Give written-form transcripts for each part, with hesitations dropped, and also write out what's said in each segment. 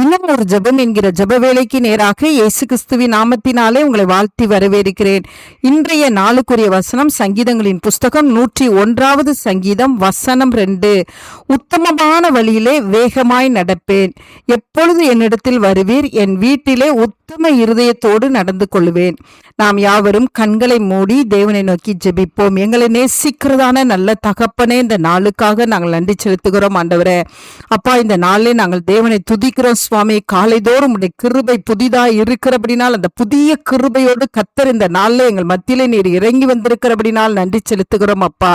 தினம் ஒரு ஜெபம் என்கிற ஜெப வேலைக்கு நேராக இயேசு கிறிஸ்துவின் நாமத்தினாலே உங்களை வாழ்த்தி வரவேற்கிறேன். இன்றைய நாளுக்குரிய வசனம் சங்கீதங்களின் புஸ்தகம் 101வது சங்கீதம் வசனம் 2. உத்தமமான வழியிலே வேகமாய் நடப்பேன். எப்பொழுது என்னிடத்தில் வருவீர்? என் வீட்டிலே உத்தம இருதயத்தோடு நடந்து கொள்வேன். நாம் யாவரும் கண்களை மூடி தேவனை நோக்கி ஜெபிப்போம். எங்களை நேசிக்கிறதான நல்ல தகப்பனே, இந்த நாளுக்காக நாங்கள் நன்றி செலுத்துகிறோம் ஆண்டவரே. அப்பா, இந்த நாளிலே நாங்கள் தேவனை துதிக்கிறோம் சுவாமி. காலைதோறும் உடைய கிருபை புதிதாய் இருக்கிறபடினால் அந்த புதிய கிருபையோடு கத்தர் இந்த நாளில் எங்கள் மத்தியிலே நீர் இறங்கி வந்திருக்கிறபடினால் நன்றி செலுத்துகிறோம் அப்பா.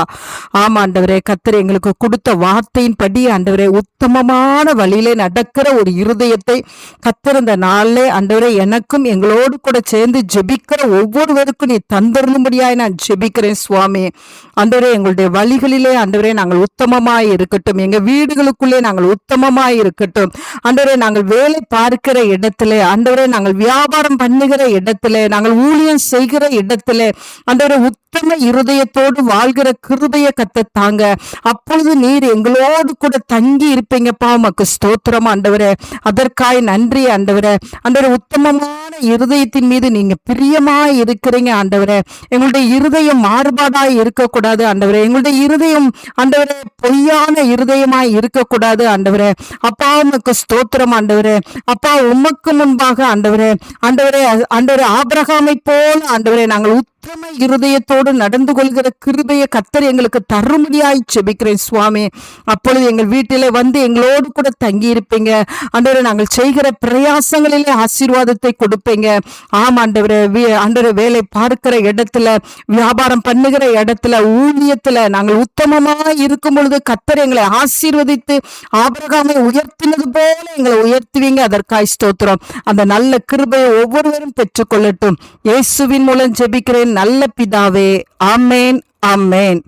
ஆமா ஆண்டவரே, கத்தர் எங்களுக்கு கொடுத்த வார்த்தையின் படி ஆண்டவரே உத்தமமான வழியிலே நடக்கிற ஒரு இருதயத்தை கத்தர் இந்த நாளிலே ஆண்டவரே எனக்கும் எங்களோடு கூட சேர்ந்து ஜெபிக்கிற ஒவ்வொருவருக்கும் நீ தந்தருளும்படியாய் நான் ஜெபிக்கிறேன் சுவாமி. ஆண்டவரே, எங்களுடைய வழிகளிலே ஆண்டவரே நாங்கள் உத்தமமாய் இருக்கட்டும். எங்க வீடுகளுக்குள்ளே நாங்கள் உத்தமமாய் இருக்கட்டும். ஆண்டவரே, நாங்கள் வேலை பார்க்கிற இடத்துல, ஆண்டவரே நாங்கள் வியாபாரம் பண்ணுகிற இடத்துல, நாங்கள் ஊழியம் செய்கிற இடத்துல ஆண்டவரே உத்தம இருதயத்தோடு வாழ்கிற கிருபையை கத்தத்தாங்க. அப்பொழுது நீர் எங்களோடு கூட தங்கி இருப்பீங்கப்பா. உமக்கு ஸ்தோத்திரம் ஆண்டவரே. அதற்காய் நன்றி ஆண்டவரே. ஆண்டவரே, உத்தமமான இருதயத்தின் மீது நீங்க பிரியமாய் இருக்கிறீங்க ஆண்டவரே. எங்களுடைய இருதயம் மாறுபாடாய் இருக்கக்கூடாது ஆண்டவரே. எங்களுடைய இருதயம் ஆண்டவரே பொய்யான இருதயமாய் இருக்கக்கூடாது ஆண்டவரே. அப்பா, உமக்கு ஸ்தோத்திரம் ஆண்டவரே. அப்பா, உமக்கு முன்பாக ஆண்டவரே ஆண்டவரே ஆண்டவரே ஆபிரகாமை போல ஆண்டவரே நாங்கள் உத்தம இருதயத்தோடு நடந்து கொள்கிற கிருபையை கத்தர் எங்களுக்கு தரும்படியாய் ஜெபிக்கிறேன் சுவாமி. அப்பொழுது எங்கள் வீட்டிலே வந்து எங்களோடு கூட தங்கி இருப்பீங்க ஆண்டவரே. நாங்கள் செய்கிற பிரயாசங்களிலே ஆசீர்வாதத்தை கொடுப்பீங்க. ஆமா ஆண்டவரே. ஆண்டவரே, வேலை பார்க்கிற இடத்துல, வியாபாரம் பண்ணுகிற இடத்துல, ஊழியத்துல நாங்கள் உத்தமமாக இருக்கும் பொழுது கத்தர் எங்களை ஆசீர்வதித்து ஆபிரகாமை உயர்த்தினது போல எங்களை உயர்த்துவீங்க. அதற்காய் ஸ்தோத்திரம். அந்த நல்ல கிருபையை ஒவ்வொருவரும் பெற்றுக்கொள்ளட்டும். இயேசுவின் மூலம் ஜெபிக்கிறேன் நல்ல பிதாவே. ஆமேன், ஆமேன்.